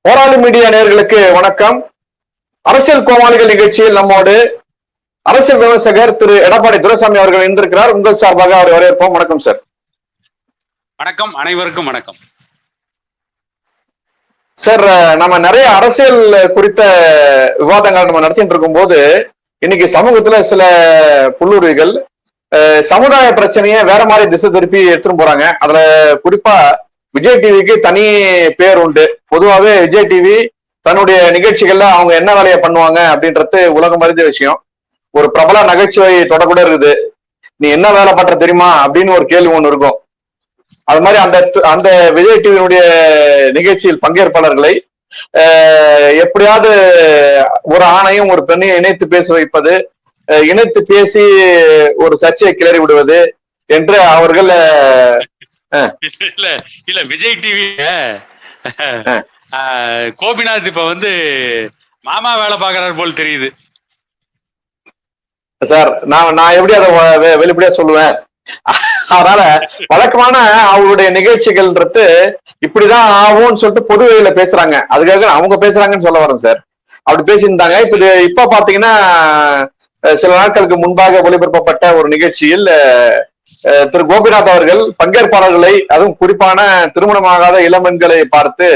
போராளி மீடியா நேயர்களுக்கு வணக்கம். அரசியல் கோமாளிகள் நிகழ்ச்சியில் நம்மோடு அரசியல் விமர்சகர் திரு எடப்பாடி துரைசாமி அவர்கள் இணைந்திருக்கிறார். உங்கள் சார்பாக அவர் வரவேற்போம். வணக்கம் சார். வணக்கம், அனைவருக்கும் வணக்கம் சார். நம்ம நிறைய அரசியல் குறித்த விவாதங்கள் நம்ம நடத்திட்டு இருக்கும் போது இன்னைக்கு சமூகத்துல சில புல்லுருவிகள் சமுதாய பிரச்சனையை வேற மாதிரி திசை திருப்பி எடுத்துட்டு போறாங்க. அதுல குறிப்பா விஜய் டிவிக்கு தனி பேர் உண்டு. பொதுவாகவே விஜய் டிவி தன்னுடைய நிகழ்ச்சிகள்ல அவங்க என்ன வேலையை பண்ணுவாங்க அப்படின்றது உலகம் அறிந்த விஷயம். ஒரு பிரபல நகைச்சுவை தொடக்கூட இருக்குது, நீ என்ன வேலை பண்ற தெரியுமா அப்படின்னு ஒரு கேள்வி ஒண்ணு இருக்கும். அது மாதிரி அந்த விஜய் டிவியினுடைய நிகழ்ச்சியில் பங்கேற்பாளர்களை எப்படியாவது ஒரு ஆணையும் ஒரு பெண்ணையும் இணைத்து பேச வைப்பது, இணைத்து பேசி ஒரு சர்ச்சையை கிளறி விடுவது என்று அவர்கள் இல்ல இல்ல விஜய் டிவி கோபிநாத் இப்ப மாமா வேலை பாக்குறாரு போல் தெரியுது சார். நான் எப்படி அதை வெளிப்படையா சொல்லுவேன். அதனால வழக்கமான அவங்களுடைய நிகழ்ச்சிகள்ன்றது இப்படிதான் ஆகும்னு சொல்லிட்டு பொது வழியில பேசுறாங்க. அதுக்காக அவங்க பேசுறாங்கன்னு சொல்ல வரேன் சார். அப்படி பேசியிருந்தாங்க. இப்ப பாத்தீங்கன்னா சில நாட்களுக்கு முன்பாக ஒளிபரப்பப்பட்ட ஒரு நிகழ்ச்சியில் திரு கோபிநாத் அவர்கள் பங்கேற்பாளர்களை, அதுவும் குறிப்பான திருமணமாகாத இளம்பெண்களை பார்த்து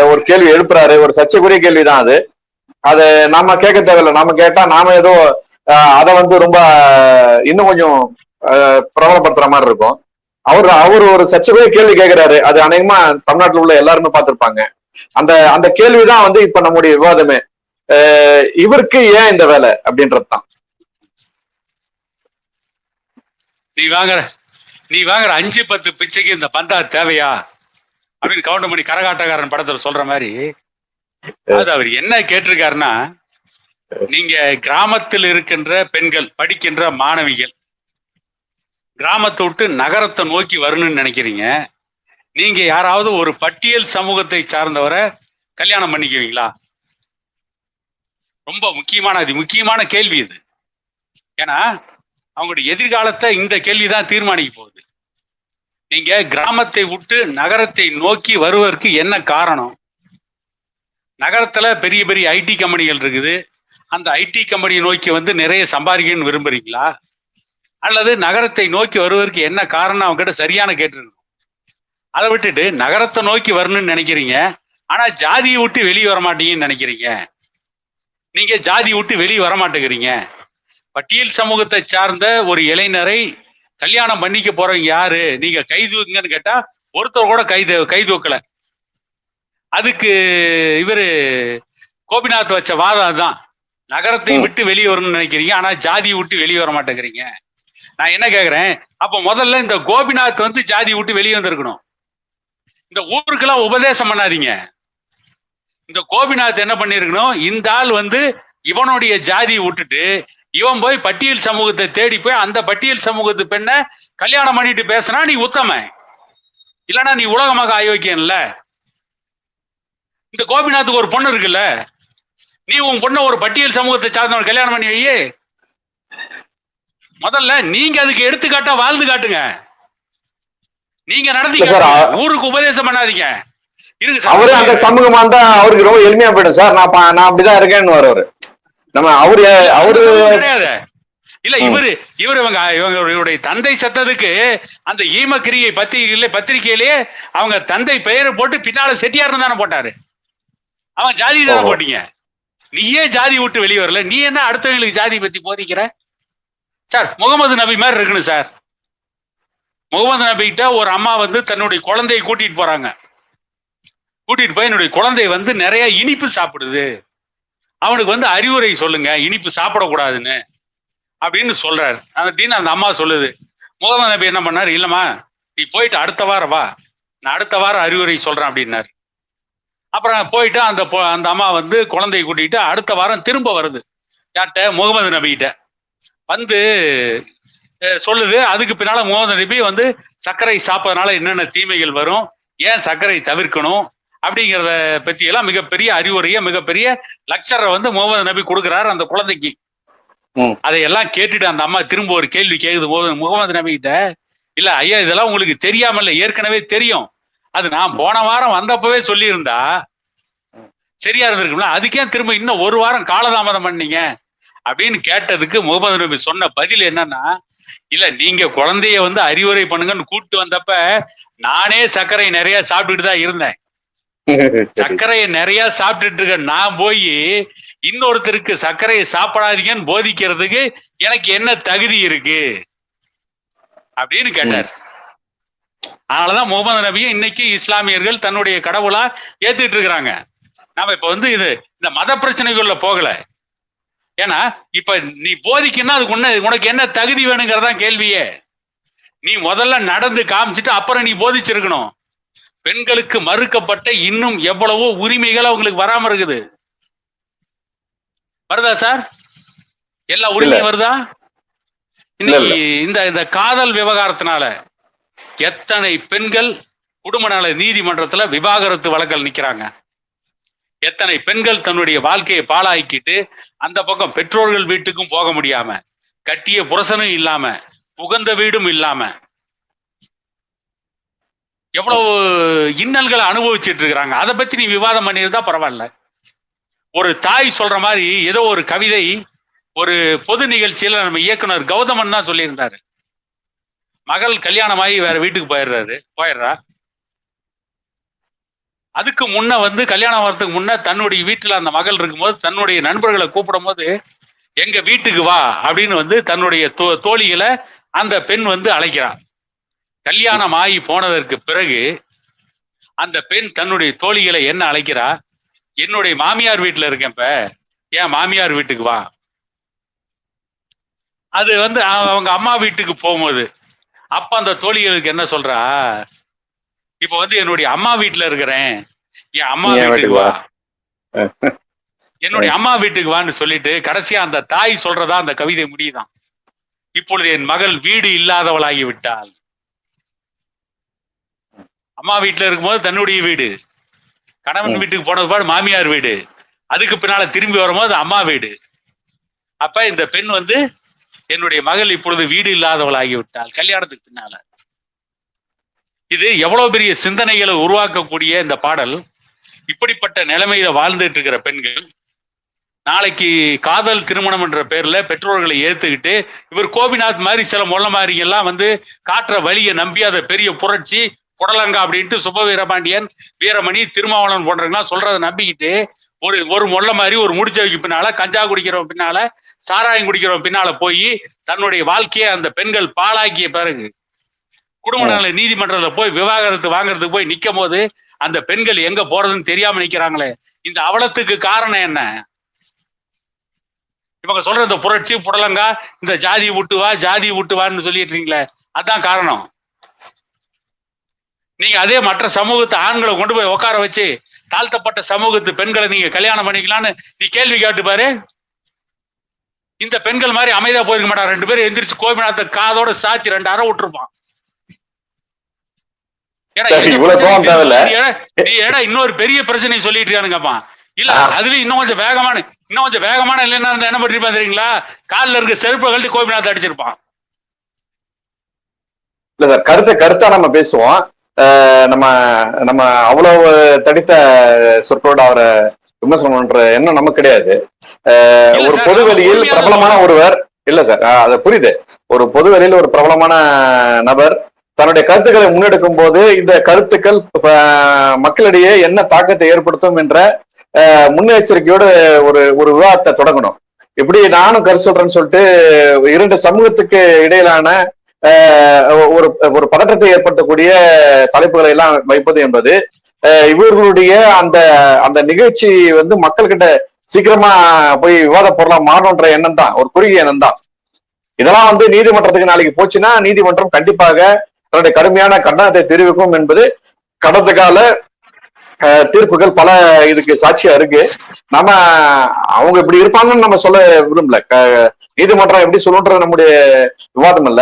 ஒரு கேள்வி எழுப்புறாரு. ஒரு சர்ச்சைக்குரிய கேள்விதான் அது. அதை நாம கேட்க தேவையில்லை. நாம கேட்டா நாம ஏதோ அதை ரொம்ப இன்னும் கொஞ்சம் பிரபலப்படுத்துற மாதிரி இருக்கும். அவர் ஒரு சர்ச்சைக்குரிய கேள்வி கேட்கிறாரு. அது அநேகமா தமிழ்நாட்டில் உள்ள எல்லாருமே பார்த்திருப்பாங்க. அந்த கேள்விதான் இப்ப நம்முடைய விவாதமே. இவருக்கு ஏன் இந்த வேலை அப்படின்றதுதான். நீ வாங்குற 5-10 பிச்சைக்கு இந்த பந்தா தேவையா அப்படின்னு கவுண்டமணி கரகாட்டக்காரன் படத்துல சொல்ற மாதிரி அது அவர் என்ன கேட்டிருக்காருன்னா, நீங்க கிராமத்தில் இருக்கின்ற பெண்கள், படிக்கின்ற மாணவிகள் கிராமத்தை விட்டு நகரத்தை நோக்கி வரணும்னு நினைக்கிறீங்க. நீங்க யாராவது ஒரு பட்டியல் சமூகத்தை சார்ந்தவரை கல்யாணம் பண்ணிக்குவீங்களா? ரொம்ப முக்கியமான கேள்வி இது. ஏன்னா அவங்களுடைய எதிர்காலத்தை இந்த கேள்விதான் தீர்மானிக்க போகுது. நீங்க கிராமத்தை விட்டு நகரத்தை நோக்கி வருவதற்கு என்ன காரணம்? நகரத்துல பெரிய பெரிய ஐடி கம்பெனிகள் இருக்குது. அந்த ஐடி கம்பெனியை நோக்கி நிறைய சம்பாதிக்கணும்னு விரும்புறீங்களா? அல்லது நகரத்தை நோக்கி வருவதற்கு என்ன காரணம் அவங்க கிட்ட சரியான கேட்டுருக்கணும். அதை விட்டுட்டு நகரத்தை நோக்கி வரணும்னு நினைக்கிறீங்க, ஆனா ஜாதியை விட்டு வெளியே வர மாட்டீங்கன்னு நினைக்கிறீங்க. நீங்க ஜாதி விட்டு வெளியே வர மாட்டேங்கிறீங்க. பட்டியல் சமூகத்தை சார்ந்த ஒரு இளைஞரை கல்யாணம் பண்ணிக்க போறவங்க யாரு? நீங்க கைதுங்கன்னு கேட்டா ஒருத்தர் கூட கைது வைக்கல. அதுக்கு இவரு கோபிநாத் வச்ச வாதம் தான், நகரத்தை விட்டு வெளியே வரணும்னு நினைக்கிறீங்க, ஆனா ஜாதியை விட்டு வெளியே வர மாட்டேங்கிறீங்க. நான் என்ன கேக்குறேன், அப்ப முதல்ல இந்த கோபிநாத் ஜாதி விட்டு வெளியே வந்திருக்கணும். இந்த ஊருக்கெல்லாம் உபதேசம் பண்ணாதீங்க. இந்த கோபிநாத் என்ன பண்ணிருக்கணும், இந்த ஆள் இவனுடைய ஜாதியை விட்டுட்டு இவன் போய் பட்டியல் சமூகத்தை தேடி போய் அந்த பட்டியல் சமூகத்து பெண்ணை கல்யாணம் பண்ணிட்டு பேசினா நீ உத்தம, இல்லைன்னா நீ உலகமாக ஆயோக்கியன்ல. இந்த கோபிநாத்துக்கு ஒரு பொண்ணு இருக்குல்ல, நீ உன் பொண்ணை ஒரு பட்டியல் சமூகத்தை சார்ந்தவன் கல்யாணம் பண்ணி வையே. முதல்ல நீங்க அதுக்கு எடுத்துக்காட்டா வாழ்ந்து காட்டுங்க. நீங்க நடத்தி ஊருக்கு உபதேசம் பண்ணாதீங்க. அவரு அந்த சமூகமா இருந்தா அவருக்கு ரொம்ப எளிமையா போயிடும் சார். நான் அப்படிதான் இருக்கேன்னு வருவாரு. நம்ம அவரு கிடையாது. இல்ல இவருடைய தந்தை சத்தத்துக்கு அந்த ஈமக்கிரியை பத்திரிகையிலேயே அவங்க தந்தை பெயரை போட்டு பின்னால செட்டியார் தானே போட்டாரு. அவன் ஜாதி தானே போட்டீங்க. நீயே ஜாதி விட்டு வெளியே வரல, நீ என்ன அடுத்தவங்களுக்கு ஜாதி பத்தி போதிக்கிற? சார் முகமது நபி மாதிரி இருக்கணும் சார். முகமது நபி கிட்ட ஒரு அம்மா தன்னுடைய குழந்தையை கூட்டிட்டு போறாங்க. கூட்டிட்டு போய் என்னுடைய குழந்தை நிறைய இனிப்பு சாப்பிடுது, அவனுக்கு அறிவுரை சொல்லுங்க, இனிப்பு சாப்பிடக்கூடாதுன்னு அப்படின்னு சொல்றாரு. அப்படின்னு அந்த அம்மா சொல்லுது. முகமது நபி என்ன பண்ணாரு, இல்லம்மா நீ போயிட்டு அடுத்த வாரம் வா, நான் அடுத்த வாரம் அறிவுரை சொல்றேன் அப்படின்னாரு. அப்புறம் போயிட்டு அந்த அம்மா குழந்தையை கூட்டிட்டு அடுத்த வாரம் திரும்ப வருது. யார்கிட்ட? முகமது நபிகிட்ட சொல்லுது. அதுக்கு பின்னால முகமது நபி சர்க்கரை சாப்பிட்றதுனால என்னென்ன தீமைகள் வரும், ஏன் சர்க்கரை தவிர்க்கணும் அப்படிங்கிறத பத்தி எல்லாம் மிகப்பெரிய அறிவுரைய, மிகப்பெரிய லக்சரை முகமது நபி கொடுக்குறாரு அந்த குழந்தைக்கு. அதையெல்லாம் கேட்டுட்டு அந்த அம்மா திரும்ப ஒரு கேள்வி கேட்குது போது முகமது நபி கிட்ட, இல்ல ஐயா இதெல்லாம் உங்களுக்கு தெரியாமல்ல, ஏற்கனவே தெரியும். அது நான் போன வாரம் வந்தப்பவே சொல்லியிருந்தா சரியா இருந்திருக்கும்ல. அதுக்கே திரும்ப இன்னும் ஒரு வாரம் காலதாமதம் பண்ணீங்க அப்படின்னு கேட்டதுக்கு முகமது நபி சொன்ன பதில் என்னன்னா, இல்ல நீங்க குழந்தைய வந்து அறிவுரை பண்ணுங்கன்னு கூப்பிட்டு வந்தப்ப நானே சர்க்கரை நிறைய சாப்பிட்டுட்டு தான் இருந்தேன். சர்க்கரையை நிறைய சாப்பிட்டுட்டு இருக்க நான் போய் இன்னொருத்தருக்கு சர்க்கரையை சாப்பிடாதீங்கன்னு போதிக்கிறதுக்கு எனக்கு என்ன தகுதி இருக்கு அப்படின்னு கேட்டார். அதனாலதான் முகமது நபியை இன்னைக்கு இஸ்லாமியர்கள் தன்னுடைய கடவுளா ஏத்துட்டு இருக்கிறாங்க. நாம இப்ப வந்து இந்த மத பிரச்சனைக்குள்ள போகல. ஏன்னா இப்ப நீ போதிக்கன்னா அதுக்கு உனக்கு என்ன தகுதி வேணுங்கிறதான் கேள்வியே. நீ முதல்ல நடந்து காமிச்சிட்டு அப்புறம் நீ போதிச்சிருக்கணும். பெண்களுக்கு மறுக்கப்பட்ட இன்னும் எவ்வளவோ உரிமைகள் அவங்களுக்கு வராம இருக்குது. வருதா சார்? எல்லா உரிமையும் வருதா? இன்னைக்கு இந்த காதல் விவகாரத்தினால எத்தனை பெண்கள் குடும்ப நல நீதிமன்றத்துல விவாகரத்து வழக்கல் நிக்கிறாங்க. எத்தனை பெண்கள் தன்னுடைய வாழ்க்கையை பாழாக்கிட்டு அந்த பக்கம் பெற்றோர்கள் வீட்டுக்கும் போக முடியாம, கட்டிய புருஷனும் இல்லாம, புகுந்த வீடும் இல்லாம எவ்வளவு இன்னல்களை அனுபவிச்சுட்டு இருக்கிறாங்க. அதை பத்தி நீ விவாதம் பண்ணியிருந்தா பரவாயில்ல. ஒரு தாய் சொல்ற மாதிரி ஏதோ ஒரு கவிதை ஒரு பொது நிகழ்ச்சியில நம்ம இயக்குனர் கௌதமன் தான் சொல்லியிருந்தாரு. மகள் கல்யாணமாகி வேற வீட்டுக்கு போயிடுறா. அதுக்கு முன்ன வந்து கல்யாணம் வரதுக்கு முன்ன தன்னுடைய வீட்டுல அந்த மகள் இருக்கும்போது தன்னுடைய நண்பர்களை கூப்பிடும் போது எங்க வீட்டுக்கு வா அப்படின்னு வந்து தன்னுடைய தோழிகளை அந்த பெண் வந்து அழைக்கிறான். கல்யாணம் ஆகி போனதற்கு பிறகு அந்த பெண் தன்னுடைய தோழிகளை என்ன அழைக்கிறா, என்னுடைய மாமியார் வீட்டுல இருக்கேன், இப்ப ஏன் மாமியார் வீட்டுக்கு வா. அது வந்து அவங்க அம்மா வீட்டுக்கு போகும்போது அப்ப அந்த தோழிகளுக்கு என்ன சொல்றா, இப்ப வந்து என்னுடைய அம்மா வீட்டுல இருக்கிறேன், என் அம்மா வீட்டுக்கு வா, என்னுடைய அம்மா வீட்டுக்கு வான்னு சொல்லிட்டு கடைசியா அந்த தாய் சொல்றதா அந்த கவிதை முடியுதான். இப்பொழுது என் மகள் வீடு இல்லாதவளாகி விட்டாள். அம்மா வீட்டுல இருக்கும்போது தன்னுடைய வீடு, கணவன் வீட்டுக்கு போனது பாடு மாமியார் வீடு, அதுக்கு பின்னால திரும்பி வரும்போது அம்மா வீடு. அப்ப இந்த பெண் வந்து என்னுடைய மகள் இப்பொழுது வீடு இல்லாதவள் ஆகிவிட்டாள் கல்யாணத்துக்கு பின்னால. இது எவ்வளவு பெரிய சிந்தனைகளை உருவாக்கக்கூடிய இந்த பாடல். இப்படிப்பட்ட நிலைமையில வாழ்ந்துட்டு இருக்கிற பெண்கள் நாளைக்கு காதல் திருமணம் என்ற பேர்ல பெற்றோர்களை ஏத்துக்கிட்டு இவர் கோபிநாத் மாதிரி சில மொல்ல மாதிரி எல்லாம் வந்து காட்டுற வழியை நம்பி அதை பெரிய புரட்சி புடலங்கா அப்படின்ட்டு சுப வீரபாண்டியன், வீரமணி, திருமாவளவன் போன்றவங்களாம் சொல்றதை நம்பிக்கிட்டு ஒரு மொல்ல மாதிரி ஒரு முடிச்சவைக்கு பின்னால கஞ்சா குடிக்கிறவன் பின்னால சாராயம் குடிக்கிறவன் பின்னால போய் தன்னுடைய வாழ்க்கையை அந்த பெண்கள் பாழாக்கிய பிறகு குடும்ப நல நீதிமன்றத்துல போய் விவாகரத்து வாங்குறதுக்கு போய் நிக்கும் போது அந்த பெண்கள் எங்க போறதுன்னு தெரியாம நிக்கிறாங்களே, இந்த அவலத்துக்கு காரணம் என்ன? இவங்க சொல்ற இந்த புரட்சி புடலங்கா, இந்த ஜாதி விட்டுவான்னு சொல்லிட்டு இருக்கீங்களே, அதான் காரணம். நீங்க அதே மற்ற சமூகத்து ஆண்களை கொண்டு போய் உட்கார வச்சு தாழ்த்தப்பட்ட சமூகத்து பெண்களை நீங்க கல்யாணம் பண்ணிக்கலான்னு நீ கேள்வி கேட்டு பாரு. இந்த பெண்கள் மாதிரி அமைதியா போயிருக்க மாட்டா. 2 பேரும் எந்திரிச்சு கோபிநாத்த காதோட சாச்சி 2 அறை விட்டுருப்பான். இன்னொரு பெரிய பிரச்சனை சொல்லிட்டு இருக்கானுங்கப்பா. இல்ல அதுல இன்னும் கொஞ்சம் வேகமான இல்லைன்னா என்ன பண்ணிருப்பான் தெரியுங்களா, காலில் இருக்க செருப்பை கழட்டி கோபிநாத் அடிச்சிருப்பான். இல்ல சார், கருத்தா நம்ம பேசுவோம். நம்ம நம்ம அவ்வளவு தடித்த சொற்களோட அவரை விமர்சனம் பண்ற எண்ணம் நமக்கு கிடையாது. ஒரு பொதுவெளியில் பிரபலமான ஒருவர், இல்ல சார் அது புரியுது, ஒரு பொதுவெளியில் ஒரு பிரபலமான நபர் தன்னுடைய கருத்துக்களை முன்னெடுக்கும் போது இந்த கருத்துக்கள் மக்களிடையே என்ன தாக்கத்தை ஏற்படுத்தும் என்ற முன்னெச்சரிக்கையோடு ஒரு விவாதத்தை தொடங்கணும். இப்படி நானும் கருத்து சொல்றேன்னு சொல்லிட்டு 2 சமூகத்துக்கு இடையிலான ஒரு பதற்றத்தை ஏற்படுத்தக்கூடிய தலைப்புகளை எல்லாம் வைப்பது என்பது இவர்களுடைய அந்த நிகழ்ச்சி வந்து மக்கள்கிட்ட சீக்கிரமா போய் விவாத பொருளா மாறணுன்ற எண்ணம் தான், ஒரு குறுகிய எண்ணம் தான். இதெல்லாம் வந்து நீதிமன்றத்துக்கு நாளைக்கு போச்சுன்னா நீதிமன்றம் கண்டிப்பாக தன்னுடைய கடுமையான கண்டனத்தை தெரிவிக்கும் என்பது கடந்த கால தீர்ப்புகள் பல இதுக்கு சாட்சியா இருக்கு. நம்ம அவங்க இப்படி இருப்பாங்கன்னு நம்ம சொல்ல விரும்பல, நீதிமன்றம் எப்படி சொல்லுன்றது நம்முடைய விவாதம் இல்ல.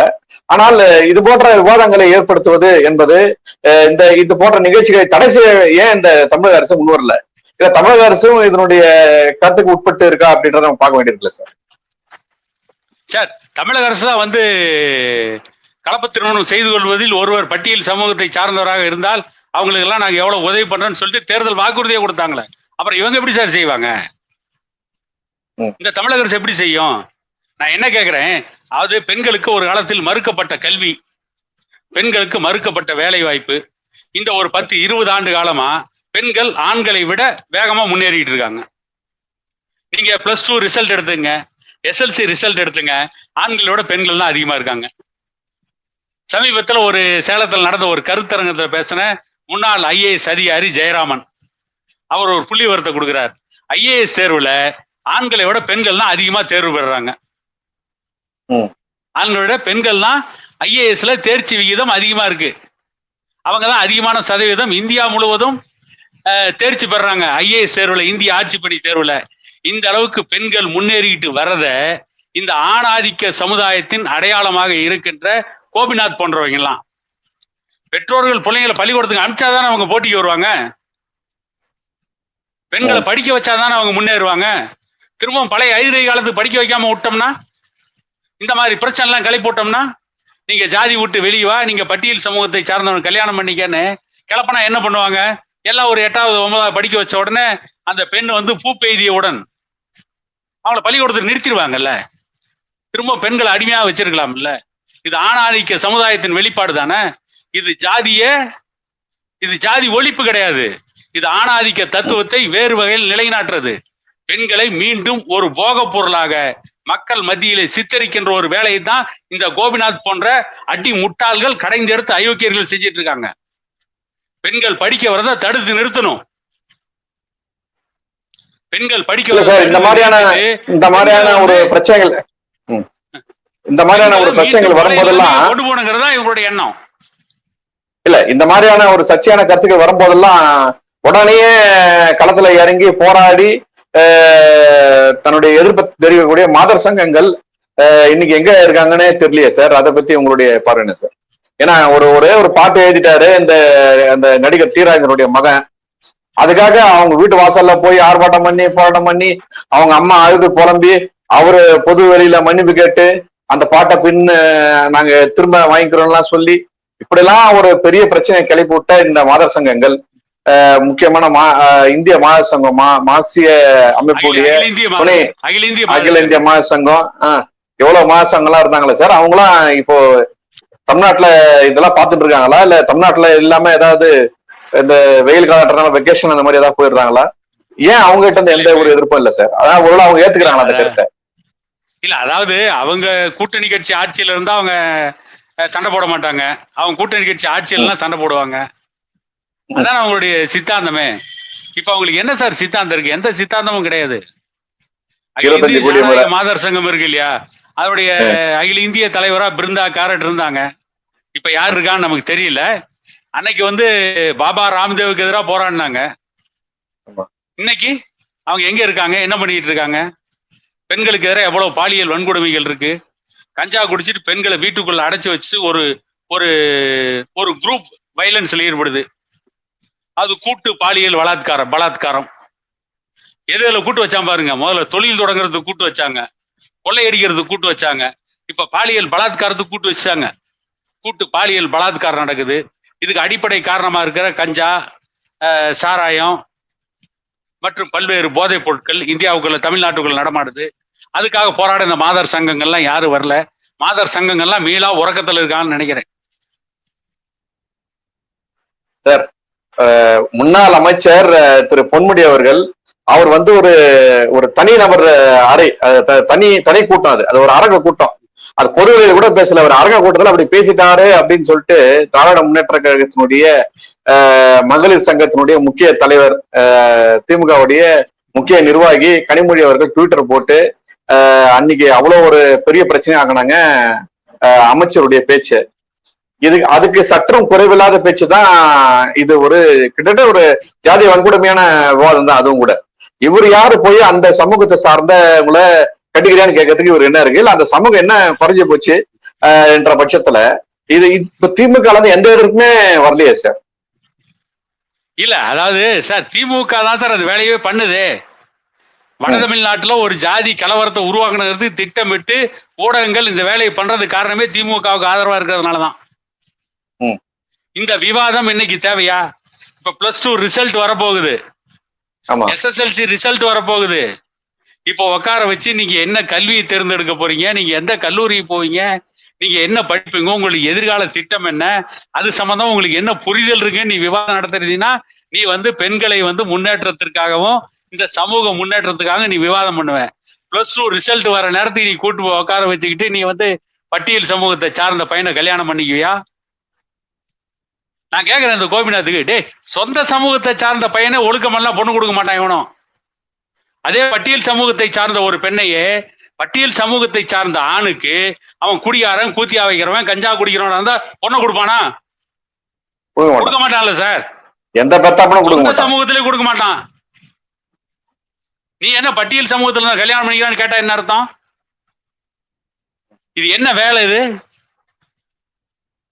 ஆனால் இது போன்ற விவாதங்களை ஏற்படுத்துவது என்பது இது போன்ற நிகழ்ச்சிகளை தடை செய்ய ஏன் இந்த தமிழக அரசு முன்வரல? இல்ல தமிழக அரசும் இதனுடைய கருத்துக்கு உட்பட்டு இருக்கா அப்படின்றத நம்ம பார்க்க வேண்டியிருக்குல்ல சார்? சார், தமிழக அரசு தான் வந்து கலப்பு திருமணம் செய்து கொள்வதில் ஒருவர் பட்டியல் சமூகத்தை சார்ந்தவராக இருந்தால் அவங்களுக்கு எல்லாம் நாங்க எவ்வளவு உதவி பண்றோம்னு சொல்லிட்டு தேர்தல் வாக்குறுதியை கொடுத்தாங்களே, அப்புறம் இவங்க எப்படி சார் செய்வாங்க? இந்த தமிழக அரசு எப்படி செய்யும்? நான் என்ன கேட்கிறேன், அதாவது பெண்களுக்கு ஒரு காலத்தில் மறுக்கப்பட்ட கல்வி, பெண்களுக்கு மறுக்கப்பட்ட வேலை வாய்ப்பு, இந்த ஒரு 10-20 ஆண்டு காலமா பெண்கள் ஆண்களை விட வேகமா முன்னேறிட்டு இருக்காங்க. நீங்க +2 ரிசல்ட் எடுத்துங்க, SLC ரிசல்ட் எடுத்துங்க, ஆண்களை விட பெண்கள் தான் அதிகமா இருக்காங்க. சமீபத்துல ஒரு சேலத்தில் நடந்த ஒரு கருத்தரங்கத்துல பேசின முன்னாள் IAS அதிகாரி ஜெயராமன், அவர் ஒரு புள்ளி விவரத்தை கொடுக்கிறார். IAS தேர்வுல ஆண்களை விட பெண்கள் தான் அதிகமா தேர்வு பெறுறாங்க. ஆண்களை விட பெண்கள் தான் IASல தேர்ச்சி விகிதம் அதிகமா இருக்கு. அவங்க தான் அதிகமான சதவீதம் இந்தியா முழுவதும் தேர்ச்சி பெறாங்க IAS தேர்வுல, இந்திய ஆட்சிப்பணி தேர்வுல. இந்த அளவுக்கு பெண்கள் முன்னேறிட்டு வர்றத இந்த ஆணாதிக்க சமுதாயத்தின் அடையாளமாக இருக்கின்ற கோபிநாத் போன்றவங்க எல்லாம் பெற்றோர்கள் பிள்ளைங்களை பள்ளிக்கூடத்துக்கு அனுப்பிச்சாதானே அவங்க போட்டிக்கு வருவாங்க. பெண்களை படிக்க வச்சாதானே அவங்க முன்னேறுவாங்க. திரும்பவும் பழைய ஐதரை காலத்துக்கு படிக்க வைக்காம விட்டோம்னா, இந்த மாதிரி பிரச்சனை எல்லாம் கிளப்பி போட்டோம்னா, நீங்க ஜாதி விட்டு வெளியே வா, நீங்க பட்டியல் சமூகத்தை சார்ந்தவங்க கல்யாணம் பண்ணிக்கன்னு கிளப்பினா என்ன பண்ணுவாங்க? எல்லாம் ஒரு 8வது 9வது படிக்க வச்ச உடனே அந்த பெண் வந்து பூ பெய்தியவுடன் அவங்கள பள்ளிக்கூடத்துக்கு நிறுத்திடுவாங்கல்ல. திரும்ப பெண்களை அடிமையா வச்சிருக்கலாம்ல. இது ஆணாதிக்க சமுதாயத்தின் வெளிப்பாடு தானே. இது ஜாதி ஒழிப்பு கிடையாது. இது ஆணாதிக்க தத்துவத்தை வேறு வகையில் நிலைநாட்டுறது. பெண்களை மீண்டும் ஒரு போக பொருளாக மக்கள் மத்தியிலே சித்தரிக்கின்ற ஒரு வேலையை தான் இந்த கோபிநாத் போன்ற அடி முட்டாள்கள் கடைந்தெடுத்து அயோக்கியர்கள் செஞ்சிட்டு இருக்காங்க. பெண்கள் படிக்க வரத தடுத்து நிறுத்தணும். பெண்கள் படிக்க சார், இந்த மாதிரியான ஒரு பிரச்சனைகள் வரும்போதெல்லாம் கொண்டு போனுங்கிறதா இவங்களுடைய எண்ணம். இல்ல, இந்த மாதிரியான ஒரு சர்ச்சையான கருத்துக்கள் வரும்போதெல்லாம் உடனே களத்துல இறங்கி போராடி தன்னுடைய எதிர்ப்பு தெரிவிக்கக்கூடிய மாதர் சங்கங்கள் இன்னைக்கு எங்க இருக்காங்கன்னே தெரியலையே சார். அதை பத்தி உங்களுடைய பார்வை என்ன சார்? ஏன்னா ஒரே ஒரு பாட்டு எழுதிட்டாரு அந்த நடிகர் தீராஜனுடைய மகன். அதுக்காக அவங்க வீட்டு வாசல்ல போய் ஆர்ப்பாட்டம் பண்ணி போராட்டம் பண்ணி அவங்க அம்மா அழுது புலம்பி அவரு பொது வெளியில மன்னிப்பு கேட்டு அந்த பாட்டை நாங்க திரும்ப வாங்கிக்கிறோம்லாம் சொல்லி இப்படிலாம் ஒரு பெரிய பிரச்சனையை கிளப்பி விட்ட இந்த மாதர் சங்கங்கள், முக்கியமான இந்திய மாதர் சங்கம், மார்க்சிய அமைப்புடைய அகில இந்திய மாதர் சங்கம், எவ்வளவு மாதர் சங்கம்லாம் இருந்தாங்களே சார், அவங்களாம் இப்போ தமிழ்நாட்டுல இதெல்லாம் பார்த்துட்டு இருக்காங்களா? இல்ல தமிழ்நாட்டுல இல்லாம ஏதாவது இந்த வெயில் காலத்துல வெக்கேஷன் அந்த மாதிரி ஏதாவது போயிடுறாங்களா? ஏன் அவங்க கிட்ட இருந்து எந்த ஒரு எதிர்ப்பும் இல்ல சார்? அதான் ஒருவேளை அவங்க ஏத்துக்கிறாங்களா அந்த கருத்தை? இல்ல, அதாவது அவங்க கூட்டணி கட்சி ஆட்சியில இருந்தா அவங்க சண்டை போட மாட்டாங்க. அவங்க கூட்டணி கட்சி ஆட்சியிலாம் சண்டை போடுவாங்க. அதான் அவங்களுடைய சித்தாந்தமே. இப்ப அவங்களுக்கு என்ன சார் சித்தாந்தம் இருக்கு? எந்த சித்தாந்தமும் கிடையாது. மாதர் சங்கம் இருக்கு இல்லையா, அதனுடைய அகில இந்திய தலைவரா பிருந்தா காரட் இருந்தாங்க. இப்ப யார் இருக்கான்னு நமக்கு தெரியல. அன்னைக்கு வந்து பாபா ராம்தேவுக்கு எதிராக போராடினாங்க. இன்னைக்கு அவங்க எங்க இருக்காங்க? என்ன பண்ணிட்டு இருக்காங்க? பெண்களுக்கு எதிராக எவ்வளவு பாலியல் வன்கொடுமைகள் இருக்கு. கஞ்சா குடிச்சிட்டு பெண்களை வீட்டுக்குள்ள அடைச்சு வச்சுட்டு ஒரு குரூப் வயலன்ஸ்ல ஈடுபடுது. அது கூட்டு பாலியல் பலாத்காரம். எதுல கூட்டு வச்சான் பாருங்க. முதல்ல தொழில் தொடங்குறதுக்கு கூட்டு வச்சாங்க, கொள்ளையடிக்கிறதுக்கு கூட்டு வச்சாங்க, இப்ப பாலியல் பலாத்காரத்துக்கு கூட்டு வச்சாங்க. கூட்டு பாலியல் பலாத்காரம் நடக்குது. இதுக்கு அடிப்படை காரணமா இருக்கிற கஞ்சா, சாராயம் மற்றும் பல்வேறு போதைப் பொருட்கள் இந்தியாவுக்குள்ள தமிழ்நாட்டுக்குள்ள நடமாடுது. அதுக்காக போராட இந்த மாதர் சங்கங்கள்லாம் யாரும் வரல. மாதர் சங்கங்கள்லாம் மீளா உறக்கத்துல இருக்கான்னு நினைக்கிறேன். சார், முன்னாள் அமைச்சர் திரு பொன்முடி அவர்கள், அவர் வந்து ஒரு தனி நபர் அறை, தனி கூட்டம், அது ஒரு அரங்க கூட்டம், அது பொதுவெளியில கூட பேசல, ஒரு அரங்க கூட்டத்துல அப்படி பேசிட்டாரு அப்படின்னு சொல்லிட்டு திராவிட முன்னேற்ற கழகத்தினுடைய மகளிர் சங்கத்தினுடைய முக்கிய தலைவர், திமுகவுடைய முக்கிய நிர்வாகி கனிமொழி அவர்கள் ட்விட்டர் போட்டு அன்னைக்கு அவ்வளவு ஒரு பெரிய பிரச்சனை ஆகினாங்க அமைச்சருடைய பேச்சு. அதுக்கு சற்றும் குறைவில்லாத பேச்சு தான் இது. கிட்டத்தட்ட ஒரு ஜாதிய வன்கொடுமையான விவாதம் தான் அதுவும் கூட. இவர் யாரு போய் அந்த சமூகத்தை சார்ந்தவங்களை கட்டிக்கிறான்னு கேட்கறதுக்கு இவர் என்ன இருக்கு? இல்ல அந்த சமூகம் என்ன குறைஞ்சு போச்சு என்ற பட்சத்துல இது இப்ப திமுக எந்த எதிர்ப்புமே வரலையே சார்? இல்ல, அதாவது சார் திமுக தான் சார் அது வேலையே பண்ணுது. வட தமிழ்நாட்டுல ஒரு ஜாதி கலவரத்தை உருவாக்குனது திட்டமிட்டு ஊடகங்கள் இந்த வேலையை பண்றது காரணமே திமுகவுக்கு ஆதரவா இருக்கிறதுனாலதான். இந்த விவாதம் இன்னைக்கு தேவையா? இப்ப +2 ரிசல்ட் வரப்போகுது. ஆமா. எஸ்எஸ்எல்சி ரிசல்ட் வரப்போகுது. இப்போ உட்கார வச்சு நீங்க என்ன கல்வியை தேர்ந்தெடுக்க போறீங்க, நீங்க எந்த கல்லூரிக்கு போவீங்க, நீங்க என்ன படிப்பீங்க, உங்களுக்கு எதிர்கால திட்டம் என்ன, அது சம்பந்தம் உங்களுக்கு என்ன புரிதல் இருக்கு, நீ விவாதம் நடத்துறீங்கன்னா நீ பெண்களை முன்னேற்றத்திற்காகவும் இந்த சமூக முன்னேற்றத்துக்காக நீ விவாதம் பண்ணுவ. +2 ரிசல்ட் வர நேரத்துக்கு நீ கூட்டு உட்கார வச்சுக்கிட்டு நீ பட்டியல் சமூகத்தை சார்ந்த பையனை கல்யாணம் பண்ணிக்குவியா? நான் கேட்கிறேன் இந்த கோபிநாத்துக்கு, டே சொந்த சமூகத்தை சார்ந்த பையனே ஒழுக்கமெல்லாம் பொண்ணு கொடுக்க மாட்டான் இவனும். அதே பட்டியல் சமூகத்தை சார்ந்த ஒரு பெண்ணையே பட்டியல் சமூகத்தை சார்ந்த ஆணுக்கு அவன் குடிகாரன், கூத்தியா வைக்கிறவன், கஞ்சா குடிக்கிறவன் இருந்தா பொண்ணை கொடுப்பானா? கொடுக்க மாட்டான்ல சார். எந்த பெத்தாப்பனும் கொடுக்க மாட்டான். சமூகத்திலே கொடுக்க மாட்டான். நீ என்ன பட்டியல் சமூகத்துல கல்யாணம் பண்ணிக்கிறான்னு கேட்டா என்ன அர்த்தம்? இது என்ன வேலை இது?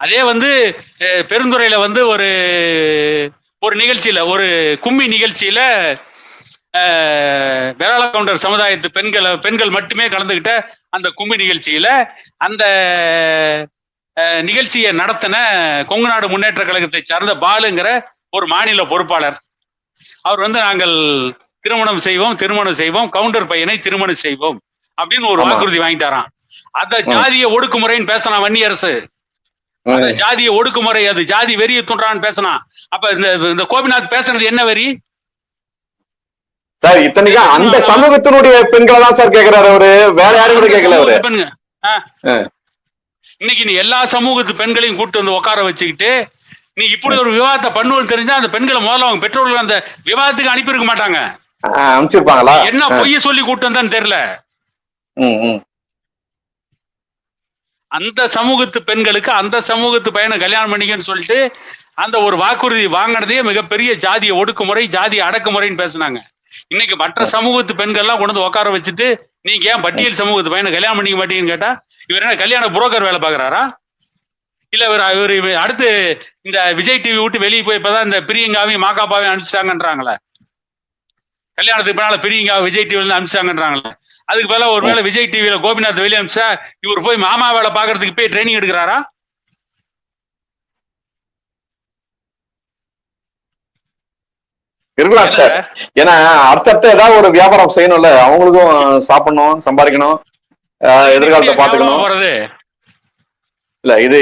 அதே பெருந்துறையில ஒரு நிகழ்ச்சியில, ஒரு கும்மி நிகழ்ச்சியில வேளாள கவுண்டர் சமுதாயத்து பெண்கள் மட்டுமே கலந்துகிட்ட அந்த கும்மி நிகழ்ச்சியில அந்த நிகழ்ச்சியை நடத்தின கொங்கு நாடு முன்னேற்ற கழகத்தை சார்ந்த பாலுங்கிற ஒரு மாநில பொறுப்பாளர் அவர் நாங்கள் திருமணம் செய்வோம் கவுண்டர் பையனை திருமணம் செய்வோம் அப்படின்னு ஒரு வாக்குறுதி வாங்கிட்டாராம். அந்த ஜாதிய ஒடுக்குமுறைன்னு பேசினான் வன்னி அரசு. ஜாதிய ஒடுக்குமுறை, அது ஜாதி வெறியை தூண்டுறான்னு பேசினான். அப்ப இந்த கோபிநாத் பேசுனது என்ன வெறி சார்? இத்தனைக்கும் அந்த சமூகத்தினுடைய பெண்களை தான் சார் கேட்கிறாரு அவரு, வேற யாரும் கூட கேட்கல அவரு. இன்னைக்கு நீ எல்லா சமூகத்து பெண்களையும் கூட்டு உட்கார வச்சுக்கிட்டு நீ இப்படி ஒரு விவாதத்தை பண்ணுவோன்னு தெரிஞ்சா அந்த பெண்களை முதல்ல அவங்க பெற்றோர்கள் அந்த விவாதத்துக்கு அனுப்பியிருக்க மாட்டாங்க. அனுப்பிச்சிருப்பாங்களா? என்ன பொய்ய சொல்லி கூட்டு வந்தான்னு தெரியல. அந்த சமூகத்து பெண்களுக்கு அந்த சமூகத்து பையனை கல்யாணம் பண்ணிக்கன்னு சொல்லிட்டு அந்த ஒரு வாக்குறுதி வாங்கினதே மிகப்பெரிய ஜாதிய ஒடுக்குமுறை, ஜாதி அடக்குமுறைன்னு பேசினாங்க. இன்னைக்கு மற்ற சமூகத்து பெண்கள்லாம் கொண்டு உட்கார வச்சுட்டு நீங்க ஏன் பட்டியல் சமூகத்து பையனை கல்யாணம் பண்ணிக்க மாட்டீங்கன்னு கேட்டா இவர் என்ன கல்யாண புரோக்கர் வேலை பாக்குறாரா? இல்ல இவர் அடுத்து இந்த விஜய் டிவி விட்டு வெளியே போய் இப்பதான் இந்த பிரியங்காவையும் மாக்காப்பாவையும் அனுப்பிச்சிட்டாங்கன்றாங்களே, கல்யாணத்துக்கு பின்னால பிரியங்கா விஜய் டிவில அனுப்பிச்சிட்டாங்கன்றாங்களே, அதுக்கு மேல ஒருவேளை விஜய் டிவில கோபிநாத் வெளியே அனுப்பிச்சா இவர் போய் மாமா வேலை பாக்குறதுக்கு போய் ட்ரைனிங் எடுக்கிறாரா? இருக்கலாம் சார். ஏன்னா அடுத்தடுத்த ஏதாவது ஒரு வியாபாரம் செய்யணும்ல, அவங்களுக்கும் சாப்பிடணும், சம்பாதிக்கணும், எதிர்காலத்தை பாத்துக்கணும். இல்ல இது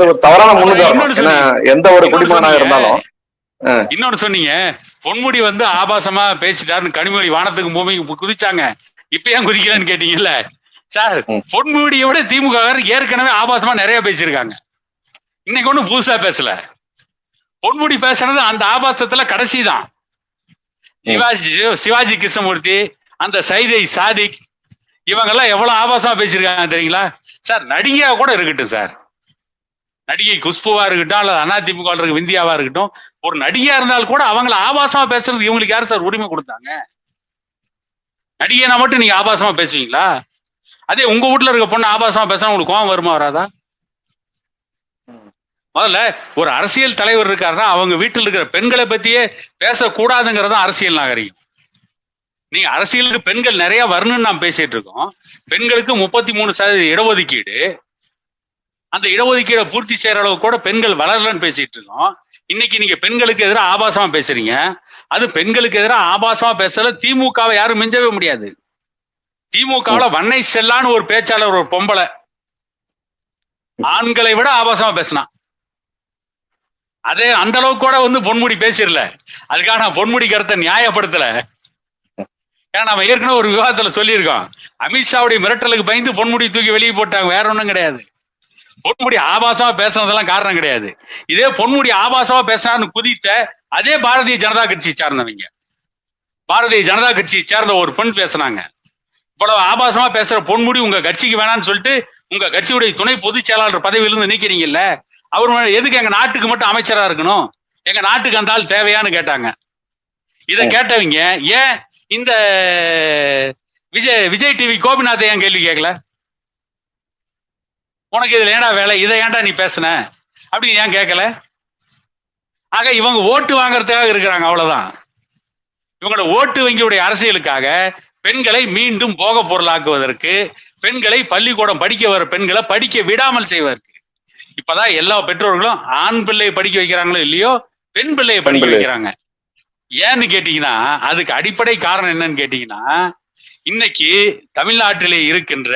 ஒரு தவறான முன்னுதாரணம். எந்த ஒரு குடிமகனாக இருந்தாலும். இன்னொன்னு சொன்னீங்க, பொன்முடி ஆபாசமா பேசிட்டாருன்னு கனிமொழி வானத்துக்கு பூமிக்கு குதிச்சாங்க, இப்ப ஏன் குதிக்கலன்னு கேட்டீங்கல்ல சார். பொன்முடியை விட திமுக ஏற்கனவே ஆபாசமா நிறைய பேசியிருக்காங்க. இன்னைக்கு ஒண்ணும் புதுசா பேசல. பொன்முடி பேசுறது அந்த ஆபாசத்துல கடைசி தான். சிவாஜி கிருஷ்ணமூர்த்தி, அந்த சைதை சாதிக், இவங்க எல்லாம் எவ்வளவு ஆபாசமா பேசியிருக்காங்க தெரியுங்களா சார்? நடிகையா கூட இருக்கட்டும் சார், நடிகை குஷ்புவா இருக்கட்டும் அல்லது அதிமுக இருக்க விந்தியாவா இருக்கட்டும், ஒரு நடிகையா இருந்தாலும் கூட அவங்கள ஆபாசமா பேசுறது இவங்களுக்கு யாரு சார் உரிமை கொடுத்தாங்க? நடிகைனா மட்டும் நீங்க ஆபாசமா பேசுவீங்களா? அதே உங்க வீட்டுல இருக்க பொண்ணு ஆபாசமா பேசினா உங்களுக்கு கோவம் வருமா வராதா? முதல்ல ஒரு அரசியல் தலைவர் இருக்காருன்னா அவங்க வீட்டில் இருக்கிற பெண்களை பத்தியே பேசக்கூடாதுங்கிறத அரசியல் நாகரிகம். நீங்க அரசியலுக்கு பெண்கள் நிறைய வரணும்னு நாம் பேசிட்டு இருக்கோம். பெண்களுக்கு 33% இடஒதுக்கீடு, அந்த இடஒதுக்கீடை பூர்த்தி செய்யற அளவு கூட பெண்கள் வளரலன்னு பேசிட்டு இருக்கோம். இன்னைக்கு நீங்க பெண்களுக்கு எதிராக ஆபாசமா பேசுறீங்க. அது பெண்களுக்கு எதிராக ஆபாசமா பேசல திமுகவை யாரும் மிஞ்சவே முடியாது. திமுகவுல வன்னை செல்லான்னு ஒரு பேச்சாளர், ஒரு பொம்பளை, ஆண்களை விட ஆபாசமா பேசினான். அதே அந்த அளவுக்கு கூட பொன்முடி பேசிடல. அதுக்காக நான் பொன்முடி கருத்தை நியாயப்படுத்தல. ஏன்னா நம்ம ஏற்கனவே ஒரு விவாதத்துல சொல்லியிருக்கோம், அமித்ஷாவுடைய மிரட்டலுக்கு பயந்து பொன்முடி தூக்கி வெளியே போட்டாங்க, வேற ஒண்ணும் கிடையாது. பொன்முடி ஆபாசமா பேசுனதெல்லாம் காரணம் கிடையாது. இதே பொன்முடி ஆபாசமா பேசினான்னு குதித்த அதே பாரதிய ஜனதா கட்சியை சார்ந்தவங்க, பாரதிய ஜனதா கட்சியை சேர்ந்த ஒரு பெண் பேசினாங்க, இவ்வளவு ஆபாசமா பேசுற பொன்முடி உங்க கட்சிக்கு வேணான்னு சொல்லிட்டு உங்க கட்சியுடைய துணை பொதுச் செயலாளர் பதவியிலிருந்து நீக்கிறீங்கல்ல, அவர் எதுக்கு எங்க நாட்டுக்கு மட்டும் அமைச்சரா இருக்கணும், எங்க நாட்டுக்கு அந்த ஆள் தேவையான்னு கேட்டாங்க. இதை கேட்டவங்க ஏன் இந்த விஜய் டிவி கோபிநாத்தை ஏன் கேள்வி கேட்கல? உனக்கு இதுல ஏன்டா வேலை, இதை ஏன்டா நீ பேசுன அப்படின்னு ஏன் கேட்கல? ஆக இவங்க ஓட்டு வாங்கறதுக்காக இருக்கிறாங்க, அவ்வளவுதான். இவங்களோட ஓட்டு வங்கியுடைய அரசியலுக்காக பெண்களை மீண்டும் போக பொருளாக்குவதற்கு, பெண்களை பள்ளிக்கூடம் படிக்க வர பெண்களை படிக்க விடாமல் செய்வதற்கு. இப்பதான் எல்லா பெற்றோர்களும் ஆண் பிள்ளையை படிக்க வைக்கிறாங்களோ இல்லையோ, பெண் பிள்ளையை படிக்க வைக்கிறாங்க. ஏன்னு கேட்டீங்கன்னா அதுக்கு அடிப்படை காரணம் என்னன்னு கேட்டீங்கன்னா, இன்னைக்கு தமிழ்நாட்டிலே இருக்கின்ற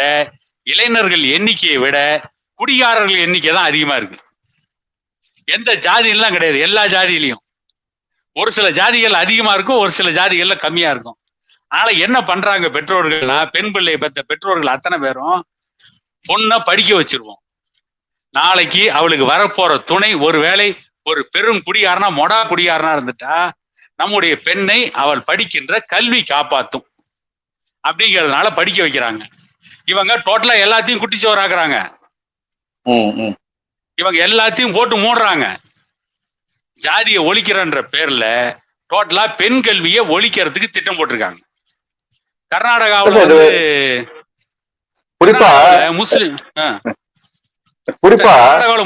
இளைஞர்கள் எண்ணிக்கையை விட குடிகாரர்கள் எண்ணிக்கை தான் அதிகமா இருக்கு. எந்த ஜாதியெல்லாம் கிடையாது, எல்லா ஜாதியிலையும். ஒரு சில ஜாதிகள் அதிகமா இருக்கும், ஒரு சில ஜாதிகள்ல கம்மியா இருக்கும். அதனால என்ன பண்றாங்க பெற்றோர்கள்னா, பெண் பிள்ளையை பெற்ற பெற்றோர்கள் அத்தனை பேரும் பொண்ணை படிக்க வச்சிருவோம். நாளைக்கு அவளுக்கு வரப்போற துணை ஒருவேளை ஒரு பெரும் குடியாரனா மொடா குடியாரனா இருந்துட்டா நம்முடைய பெண்ணை அவள் படிக்கின்ற கல்வி காப்பாத்தும் அப்படிங்கிறதுனால படிக்க வைக்கிறாங்க. இவங்க டோட்டலா எல்லாத்தையும் குட்டிச்சோறாக்குறாங்க. இவங்க எல்லாத்தையும் போட்டு மூடுறாங்க. ஜாதியை ஒழிக்கிறன்ற பேர்ல டோட்டலா பெண் கல்வியை ஒழிக்கிறதுக்கு திட்டம் போட்டிருக்காங்க. கர்நாடகாவில் குறிப்பா முஸ்லிம் குறிப்பா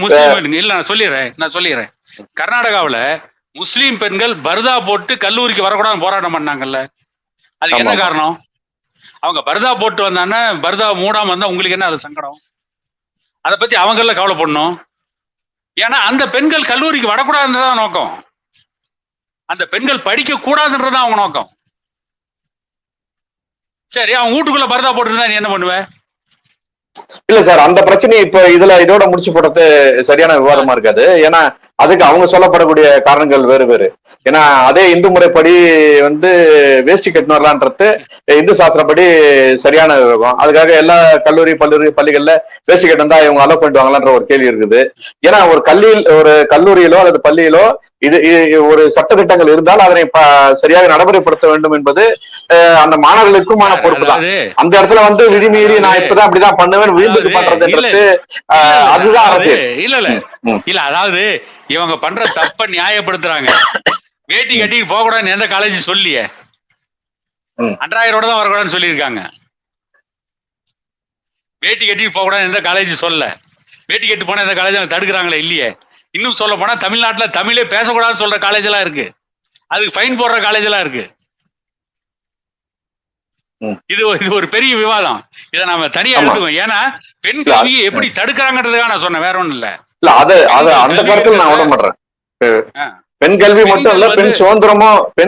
முஸ்லீம் இல்ல நான் சொல்லிடுறேன். கர்நாடகாவில் முஸ்லீம் பெண்கள் பர்தா போட்டு கல்லூரிக்கு வரக்கூடாது போராட்டம் பண்ணாங்கல்ல, அதுக்கு என்ன காரணம்? அவங்க பர்தா போட்டு வந்தாங்கன்னா பர்தா மூடாம வந்தா உங்களுக்கு என்ன அது சங்கடம்? அதை பத்தி அவங்கள கவலைப்படணும். ஏன்னா அந்த பெண்கள் கல்லூரிக்கு வரக்கூடாதுன்றதான் நோக்கம், அந்த பெண்கள் படிக்க கூடாதுன்றதான் அவங்க நோக்கம். சரி, அவன் வீட்டுக்குள்ள பர்தா போட்டுருந்தா நீ என்ன பண்ணுவ? இல்ல சார், அந்த பிரச்சனையை இப்ப இதோட முடிச்சு போடுறது சரியான விவாதமா இருக்காது. ஏன்னா அதுக்கு அவங்க சொல்லப்படக்கூடிய காரணங்கள் வேறு வேறு. ஏன்னா அதே இந்து முறைப்படி வேஷ்டி கட்டினு வரலான்றது இந்து சாஸ்திரப்படி சரியான விவகம். அதுக்காக எல்லா கல்லூரி பள்ளிகள்ல வேஷ்டி கட்டினா இவங்க அலோவ் பண்ணிடுவாங்களான்ற ஒரு கேள்வி இருக்குது. ஏன்னா ஒரு கல்லூரியிலோ அல்லது பள்ளியிலோ இது ஒரு சட்டத்திட்டங்கள் இருந்தால் அதனை சரியாக நடைமுறைப்படுத்த வேண்டும் என்பது அந்த மாணவர்களுக்குமான பொறுப்பு தான். அந்த இடத்துல விதிமீறி நான் இப்பதான் அப்படிதான் பண்ணுவேன் வீம்புக்கு பண்றதுன்றது அதுதான் அரசியல். இல்ல அதாவது இவங்க பண்ற தப்ப நியாயப்படுத்துறாங்க. வேட்டி கட்டிட்டு போக கூடாதுன்னு எந்த காலேஜ் சொல்லியே, அன்றாயிரோட தான் வரக்கூடாதுன்னு சொல்லியிருக்காங்க. வேட்டி கட்டிட்டு போக கூடாது எந்த காலேஜ் சொல்ல. வேட்டி கட்டி போனா எந்த காலேஜ் தடுக்கிறாங்களே இல்லையே. இன்னும் சொல்ல போனா தமிழ்நாட்டுல தமிழே பேசக்கூடாதுன்னு சொல்ற காலேஜ் எல்லாம் இருக்கு, அதுக்கு ஃபைன் போடுற காலேஜ் எல்லாம் இருக்கு. இது ஒரு பெரிய விவாதம். இதை நாம தனியா எடுத்துக்கோம். ஏன்னா பெண் கல்வியை எப்படி தடுக்கிறாங்கிறதுக்காக நான் சொன்னேன், வேற ஒண்ணும் இல்ல. இல்ல அது அந்த கருத்துல நான் விட மாட்டேன். பெண் கல்வி மட்டும் இல்ல, பெண்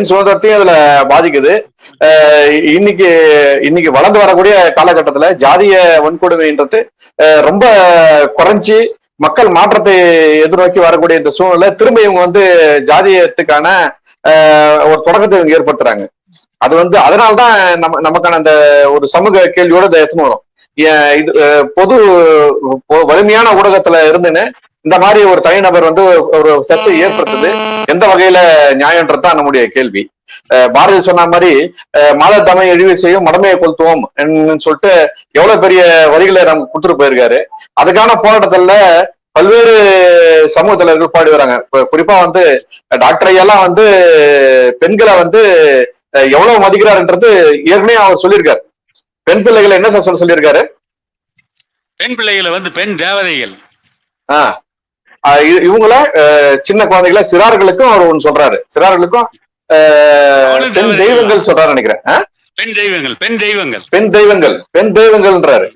சுதந்திரத்தையும் அதுல பாதிக்குது. இன்னைக்கு வளர்ந்து வரக்கூடிய காலகட்டத்துல ஜாதிய வன்கொடுமைன்றது ரொம்ப குறைஞ்சி மக்கள் மாற்றத்தை எதிர்நோக்கி வரக்கூடிய இந்த சூழ்நிலை திரும்ப இவங்க ஜாதியத்துக்கான ஒரு தொடக்கத்தை இவங்க ஏற்படுத்துறாங்க. அது அதனால்தான் நமக்கான அந்த ஒரு சமூக கேள்வியோட இதை எடுத்துன்னு வரும். இது பொது வலிமையான ஊடகத்துல இருந்துன்னு இந்த மாதிரி ஒரு தனிநபர் ஒரு சர்ச்சையை ஏற்படுத்துது எந்த வகையில நியாயம்ன்றதுதான் நம்முடைய கேள்வி. பாரதி சொன்ன மாதிரி மாத தமிழ் இழிவு செய்யும் மடமையை கொளுத்துவோம் சொல்லிட்டு எவ்வளவு பெரிய வரிகளை நம்ம கொடுத்துட்டு போயிருக்காரு. அதுக்கான போராட்டத்துல பல்வேறு சமூக தலைவர்கள் பாடி வராங்க. குறிப்பா டாக்டர் ஐயெல்லாம் பெண்களை எவ்வளவு மதிக்கிறாருன்றது ஏற்கனவே அவர் சொல்லியிருக்காரு. பெண் பிள்ளைகளை என்ன சொல்லியிருக்காரு? பெண் பிள்ளைகளை பெண் தேவதைகள். இவங்கள சின்ன குழந்தைகளை சிறார்களுக்கும் அவர் ஒண்ணு சொல்றாரு. சிறார்களுக்கும் பெண் தெய்வங்கள் சொல்றாரு நினைக்கிறேன். பெண் தெய்வங்கள்ன்றாரு.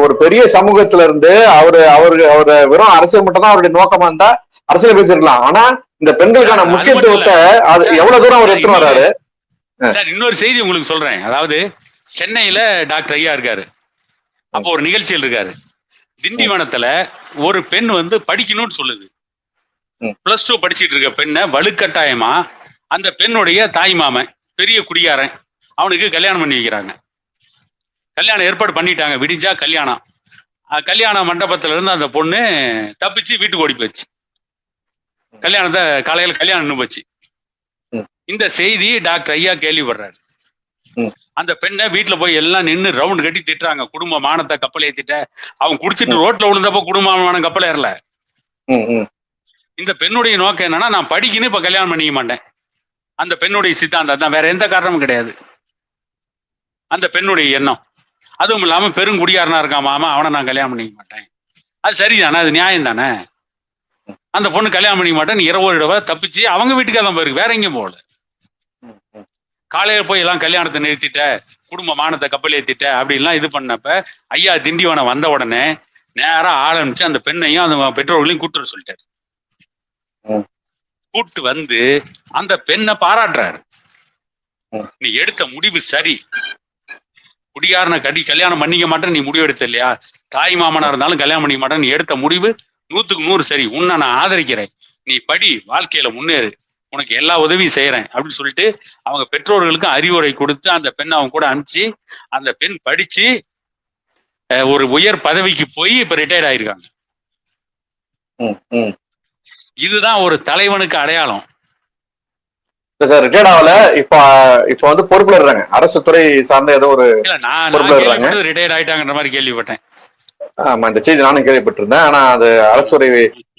ஒரு பெரிய சமூகத்துல இருந்து அவரு வெறும் அரசியல் மட்டும் தான் அவருடைய நோக்கமா இருந்தா அரசியல் பேசிருக்கலாம். ஆனா இந்த பெண்களுக்கான முக்கியத்துவத்தை அது எவ்வளவு தூரம் அவர் எடுத்துன்னு வர்றாரு. சார், இன்னொரு செய்தி உங்களுக்கு சொல்றேன். அதாவது சென்னையில டாக்டர் ஐயா இருக்காரு, அப்போ ஒரு நிகழ்ச்சியில் இருக்காரு. திண்டிவனத்துல ஒரு பெண் படிக்கணும்னு சொல்லுது. +2 படிச்சுட்டு இருக்க பெண்ணை வலுக்கட்டாயமா அந்த பெண்ணுடைய தாய் மாமன் பெரிய குடியாரன் அவனுக்கு கல்யாணம் பண்ணி வைக்கிறாங்க. கல்யாணம் ஏற்பாடு பண்ணிட்டாங்க. விடிஞ்சா கல்யாணம். கல்யாண மண்டபத்துல இருந்து அந்த பொண்ணு தப்பிச்சு வீட்டுக்கு ஓடி போச்சு. கல்யாணத்தை காலையில கல்யாணம் நின்று போச்சு. இந்த செய்தி டாக்டர் ஐயா கேள்விப்படுறாரு. அந்த பெண்ணை வீட்டுல போய் எல்லாம் நின்று ரவுண்ட் கட்டி திட்டுறாங்க. குடும்ப மானத்தை கப்பல் ஏத்திட்ட, அவன் குடிச்சிட்டு ரோட்ல விழுந்தப்போ குடும்பமான கப்பல் ஏறல. இந்த பெண்ணுடைய நோக்கம் என்னன்னா, நான் படிக்கணும், இப்ப கல்யாணம் பண்ணிக்க மாட்டேன். அந்த பெண்ணுடைய சித்தாந்தம் தான், வேற எந்த காரணமும் கிடையாது. அந்த பெண்ணுடைய எண்ணம். அதுவும் இல்லாம பெருங்குடியாரனா இருக்கான் மாமா, அவனை நான் கல்யாணம் பண்ணிக்க மாட்டேன். அது சரிதானே, அது நியாயம் தானே. அந்த பொண்ணு கல்யாணம் பண்ணிக்க மாட்டேன், இரவு இடவை தப்பிச்சு அவங்க வீட்டுக்காக தான் போயிருக்கு, வேற எங்கேயும் போகல. காலையில போய் எல்லாம் கல்யாணத்தை நிறுத்திட்ட, குடும்ப மானத்தை கப்பல் ஏத்திட்ட அப்படின்லாம் இது பண்ணப்ப ஐயா திண்டிவனம் வந்த உடனே நேரா ஆரம்பிச்சு அந்த பெண்ணையும் அந்த பெற்றோர்களையும் கூட்டுற சொல்லிட்டாரு. கூட்டு வந்து அந்த பெண்ணை பாராட்டுறாரு. ம். நீ எடுத்த முடிவு சரி, குடியாரனை கல்யாணம் பண்ணிக்க மாட்டேன் நீ முடிவு எடுத்த இல்லையா, தாய் மாமனா இருந்தாலும் கல்யாணம் பண்ணிக்க மாட்டேன், நீ எடுத்த முடிவு 100க்கு 100 சரி, உன்னை நான் ஆதரிக்கிறேன், நீ படி, வாழ்க்கையில முன்னேறு, உனக்கு எல்லா உதவியும் செய்யறேன் அப்படின்னு சொல்லிட்டு அவங்க பெற்றோர்களுக்கு அறிவுரை கொடுத்து அந்த பெண்ணை அவங்க கூட அனுப்பிச்சு அந்த பெண் படிச்சு ஒரு உயர் பதவிக்கு போய் இப்ப ரிட்டையர் ஆயிருக்காங்க. இதுதான் ஒரு தலைவனுக்கு அடையாளம். சார் ரிட்டையர்ட் ஆகல, இப்ப வந்து பொறுப்புல இருக்காங்க, அரசு துறை சார்ந்த ஏதோ ஒரு பொறுப்புல இருக்காங்க. ரிட்டையர் ஆயிட்டாங்கன்ற மாதிரி கேள்விப்பட்டேன். ஆமா, இந்த செய்தி நானும் கேள்விப்பட்டிருந்தேன். ஆனா அது அரசு துறை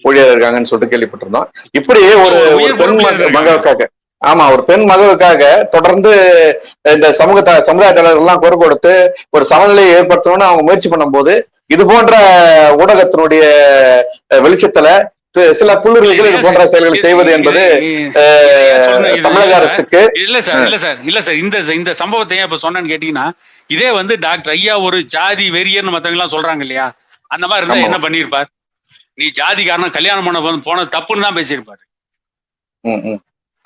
ஊழியர் இருக்காங்கன்னு சொல்லிட்டு கேள்விப்பட்டிருந்தோம். இப்படி ஒரு பெண் மகளுக்காக, ஆமா, ஒரு பெண் மகளுக்காக தொடர்ந்து இந்த சமுதாய தலைவர்கள் எல்லாம் குரல் கொடுத்து ஒரு சமநிலையை ஏற்படுத்தணும்னு அவங்க முயற்சி பண்ணும் போது இது போன்ற ஊடகத்தினுடைய வெளிச்சத்துல சில புள்ளிகள் இது போன்ற செயல்கள் செய்வது என்பது தமிழக அரசுக்கு இல்ல சார் இந்த சம்பவத்தை ஏன் இப்ப சொன்னேன்னு கேட்டீங்கன்னா, இதே வந்து டாக்டர் ஐயா ஒரு ஜாதி வெறியர்னு மத்தவங்க எல்லாம் சொல்றாங்க இல்லையா, அந்த மாதிரி இருந்தா என்ன பண்ணிருப்பார்? நீ ஜாதிக்காரன் கல்யாணம் பண்ண போன தப்புன்னு தான் பேசியிருப்பாரு.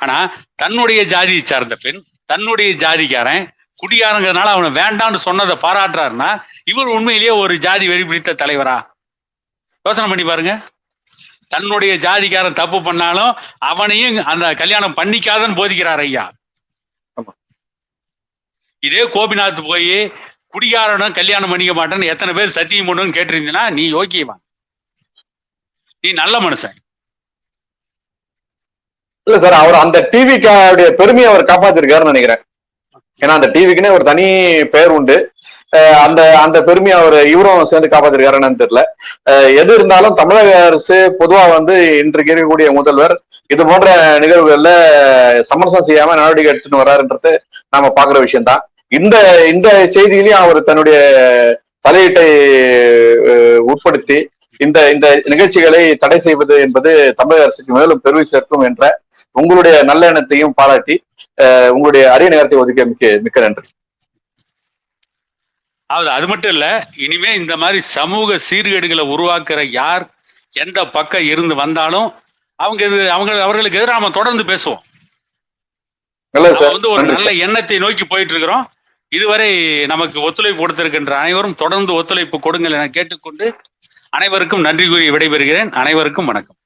ஆனா தன்னுடைய ஜாதியை சார்ந்த பெண், தன்னுடைய ஜாதிக்காரன் குடியாரங்கிறதுனால அவனை வேண்டான்னு சொன்னதை பாராட்டுறாருன்னா இவர் உண்மையிலேயே ஒரு ஜாதி வெறி பிடித்த தலைவரா? யோசனை பண்ணி பாருங்க. தன்னுடைய ஜாதிக்காரன் தப்பு பண்ணாலும் அவனையும் அந்த கல்யாணம் பண்ணிக்காதன்னு போதிக்கிறார் ஐயா. இதே கோபிநாத் போய் குடிகாரனும் கல்யாணம் பண்ணிக்க மாட்டேன்னு எத்தனை பேர் சத்தியம் பண்ணுன்னு கேட்டிருந்தீங்கன்னா நீ யோக்கியவா, நீ நல்ல மனுஷன். இல்ல சார், அவர் அந்த டிவிக்காவுடைய பெருமையை அவர் காப்பாத்திருக்காருன்னு நினைக்கிறேன். ஏன்னா அந்த டிவிக்குன்னே ஒரு தனி பெயர் உண்டு. அந்த பெருமையை அவர் இவரும் சேர்ந்து காப்பாத்திருக்காருன்னு தெரியல. எது இருந்தாலும் தமிழக அரசு பொதுவா வந்து இன்றைக்கு இருக்கக்கூடிய முதல்வர் இது போன்ற நிகழ்வுகள்ல சமரசம் செய்யாம நடவடிக்கை எடுத்துட்டு வர்றாருன்றது நாம பாக்குற விஷயம்தான். இந்த செய்தியிலையும் அவர் தன்னுடைய தலையீட்டை உட்படுத்தி இந்த நிகழ்ச்சிகளை தடை செய்வது என்பது தமிழக அரசுக்கு மேலும் பெருமை சேர்க்கும் என்ற உங்களுடைய நல்ல எண்ணத்தையும் பாராட்டி உங்களுடைய அரிய நேரத்தை ஒதுக்க மிக்க நன்றி. அது மட்டும் இல்ல, இனிமே இந்த மாதிரி சமூக சீர்கேடுகளை உருவாக்குற யார் எந்த பக்கம் இருந்து வந்தாலும் அவர்களுக்கு எதிராக நாம தொடர்ந்து பேசுவோம். வந்து ஒரு நல்ல எண்ணத்தை நோக்கி போயிட்டு இருக்கிறோம். இதுவரை நமக்கு ஒத்துழைப்பு கொடுத்திருக்கின்ற அனைவரும் தொடர்ந்து ஒத்துழைப்பு கொடுங்கள் என கேட்டுக்கொண்டு அனைவருக்கும் நன்றி கூறி விடைபெறுகிறேன். அனைவருக்கும் வணக்கம்.